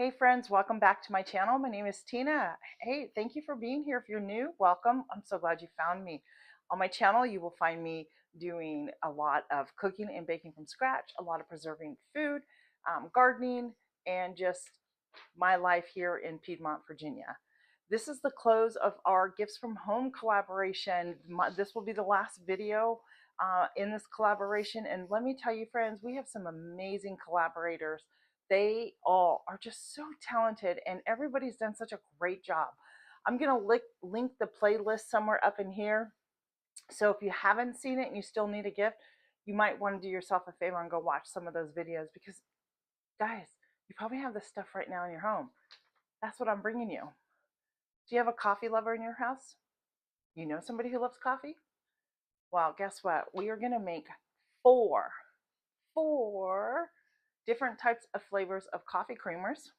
Hey friends, welcome back to my channel. My name is Tina. Hey, thank you for being here. If you're new, welcome. I'm so glad you found me. On my channel, you will find me doing a lot of cooking and baking from scratch, a lot of preserving food, gardening, and just my life here in Piedmont, Virginia. This is the close of our Gifts from Home collaboration. This will be the last video in this collaboration. And let me tell you, friends, we have some amazing collaborators. They all are just so talented, and everybody's done such a great job. I'm going to link the playlist somewhere up in here. So if you haven't seen it and you still need a gift, you might want to do yourself a favor and go watch some of those videos, because guys, you probably have this stuff right now in your home. That's what I'm bringing you. Do you have a coffee lover in your house? You know somebody who loves coffee? Well, guess what? We are going to make four different types of flavors of coffee creamers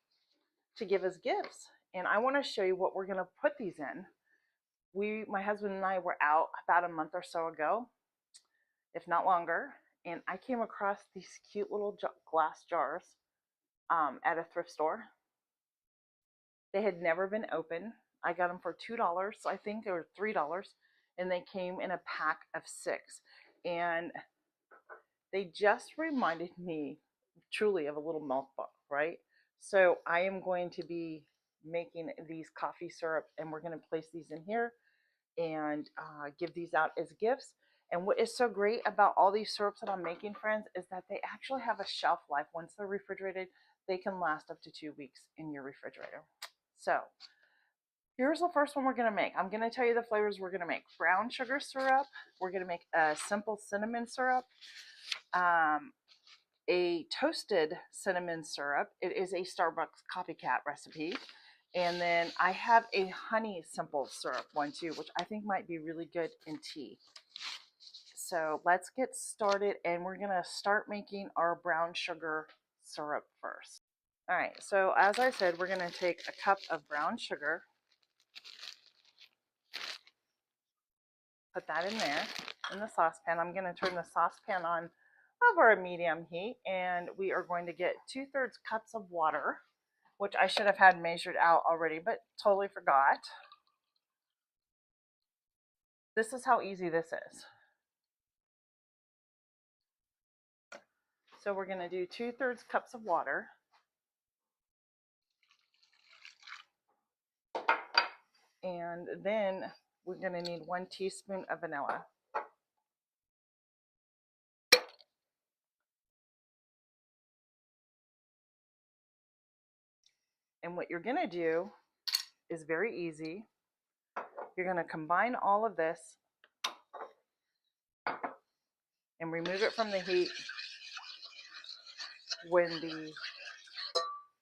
to give as gifts. And I want to show you what we're going to put these in. My husband and I were out about a month or so ago, if not longer, and I came across these cute little glass jars at a thrift store. They had never been opened. I got them for $2, I think, or $3, and they came in a pack of 6. And they just reminded me truly of a little milk bar, right? So I am going to be making these coffee syrup, and we're going to place these in here and give these out as gifts. And what is so great about all these syrups that I'm making, friends, is that they actually have a shelf life. Once they're refrigerated, they can last up to 2 weeks in your refrigerator. So here's the first one we're going to make. I'm going to tell you the flavors we're going to make. Brown sugar syrup. We're going to make a simple cinnamon syrup. A toasted cinnamon syrup. It is a Starbucks copycat recipe. And then I have a honey simple syrup one too, which I think might be really good in tea. So let's get started, and we're going to start making our brown sugar syrup first. All right, so as I said, we're going to take a cup of brown sugar, put that in there in the saucepan. I'm going to turn the saucepan on over a medium heat, and we are going to get 2/3 cups of water, which I should have had measured out already, but totally forgot. This is how easy this is. So we're going to do 2/3 cups of water. And then we're going to need 1 teaspoon of vanilla. And what you're going to do is very easy. You're going to combine all of this and remove it from the heat when the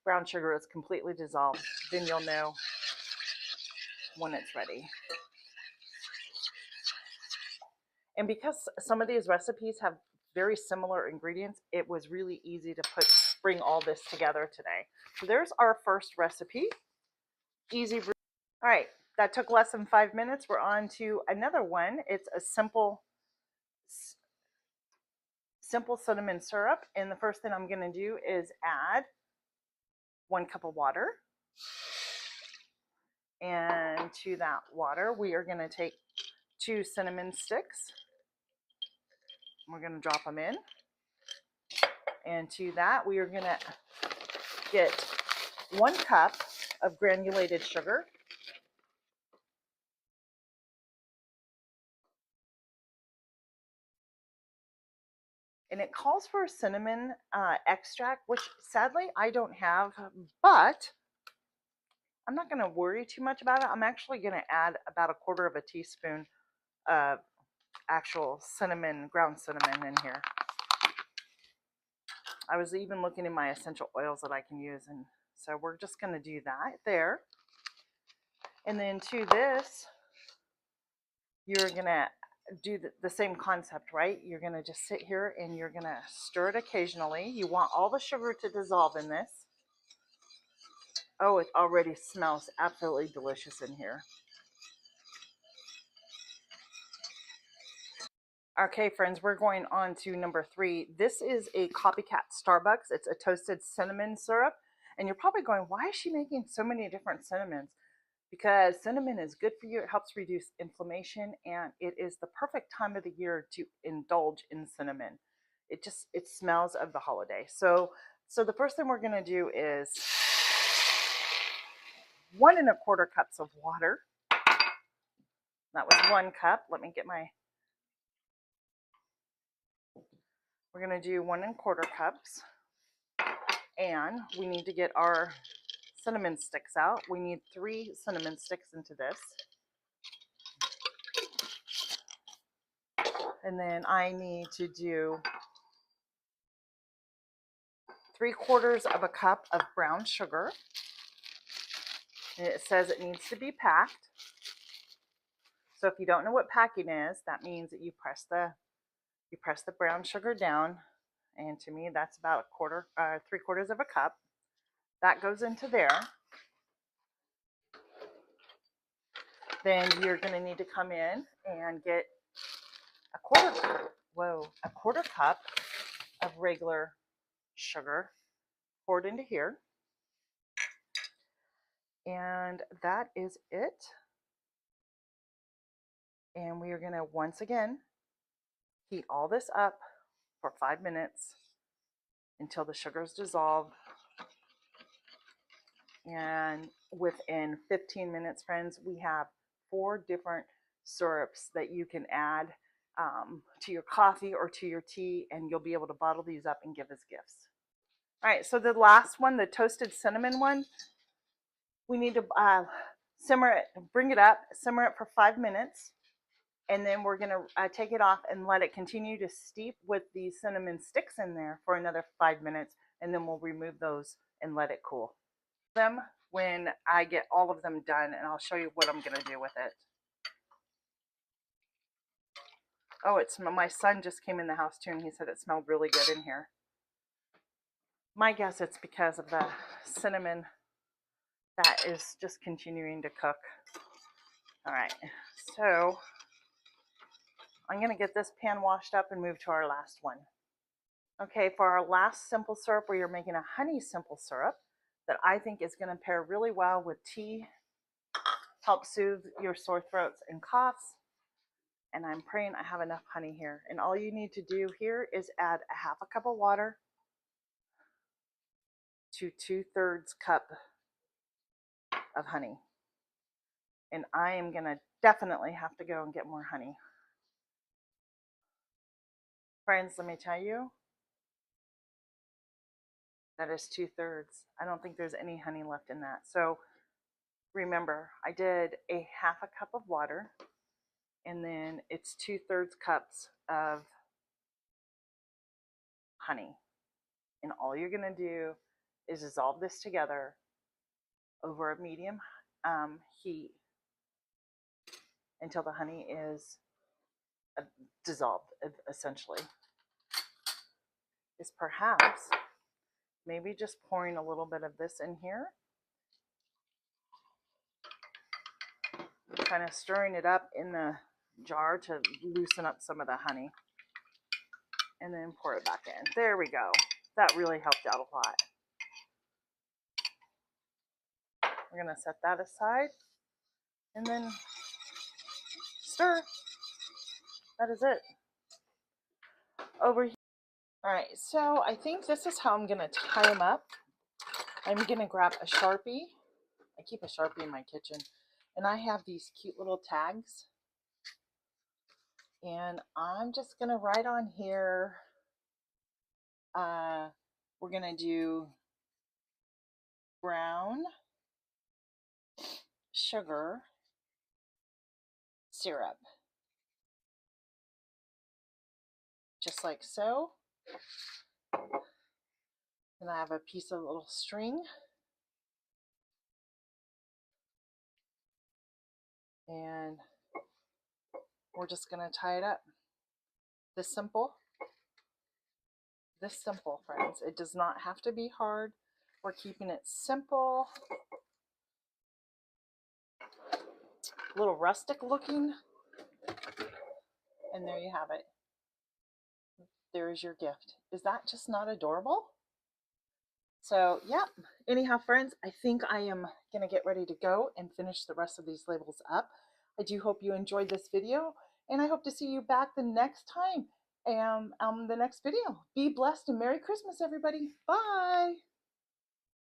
brown sugar is completely dissolved. Then you'll know when it's ready. And because some of these recipes have very similar ingredients, it was really easy to bring all this together today. So there's our first recipe. Easy brew. All right, that took less than 5 minutes. We're on to another one. It's a simple cinnamon syrup. And the first thing I'm going to do is add 1 cup of water. And to that water, we are going to take 2 cinnamon sticks. We're going to drop them in. And to that, we are going to get 1 cup of granulated sugar. And it calls for cinnamon extract, which sadly I don't have, but I'm not going to worry too much about it. I'm actually going to add about 1/4 teaspoon of actual cinnamon, ground cinnamon in here. I was even looking in my essential oils that I can use, and so we're just going to do that there. And then to this, you're going to do the same concept, right? You're going to just sit here and you're going to stir it occasionally. You want all the sugar to dissolve in this. Oh, it already smells absolutely delicious in here. Okay, friends, we're going on to number 3. This is a copycat Starbucks. It's a toasted cinnamon syrup. And you're probably going, why is she making so many different cinnamons? Because cinnamon is good for you. It helps reduce inflammation, and it is the perfect time of the year to indulge in cinnamon. It smells of the holiday. So the first thing we're going to do is 1 1/4 cups of water. That was 1 cup. Let me get my, we're going to do 1 1/4 cups. And we need to get our cinnamon sticks out. We need 3 cinnamon sticks into this. And then I need to do 3/4 of a cup of brown sugar. And it says it needs to be packed. So if you don't know what packing is, that means that you press the brown sugar down. And to me, that's about 3/4 of a cup. That goes into there. Then you're going to need to come in and get a quarter cup of regular sugar poured into here. And that is it. And we are going to once again heat all this up for 5 minutes until the sugar is dissolved. And within 15 minutes, friends, we have 4 different syrups that you can add to your coffee or to your tea, and you'll be able to bottle these up and give as gifts. All right, so the last one, the toasted cinnamon one, we need to simmer it, bring it up, simmer it for 5 minutes, and then we're going to take it off and let it continue to steep with the cinnamon sticks in there for another 5 minutes, and then we'll remove those and let it cool. Them when I get all of them done, and I'll show you what I'm going to do with it. Oh, my son just came in the house too, and he said it smelled really good in here. My guess it's because of the cinnamon that is just continuing to cook. All right, so I'm going to get this pan washed up and move to our last one. Okay, for our last simple syrup, we are making a honey simple syrup that I think is going to pair really well with tea, help soothe your sore throats and coughs. And I'm praying I have enough honey here. And all you need to do here is add a 1/2 cup of water to 2/3 cup of honey. And I am going to definitely have to go and get more honey. Friends, let me tell you, that is 2/3. I don't think there's any honey left in that. So remember, I did a 1/2 cup of water, and then it's 2/3 cups of honey. And all you're going to do is dissolve this together over a medium heat until the honey is dissolved, essentially. Is perhaps maybe just pouring a little bit of this in here, kind of stirring it up in the jar to loosen up some of the honey, and then pour it back in. There we go. That really helped out a lot. We're going to set that aside and then stir. That is it. Over here. All right, so I think this is how I'm going to tie them up. I'm going to grab a Sharpie. I keep a Sharpie in my kitchen. And I have these cute little tags. And I'm just going to write on here, we're going to do brown sugar syrup. Just like so. And I have a piece of little string. And we're just going to tie it up. This simple, friends. It does not have to be hard. We're keeping it simple. A little rustic looking. And there you have it. There is your gift. Is that just not adorable? So yeah, anyhow, friends, I think I am gonna get ready to go and finish the rest of these labels up. I do hope you enjoyed this video, and I hope to see you back the next time and the next video. Be blessed and Merry Christmas, everybody. Bye.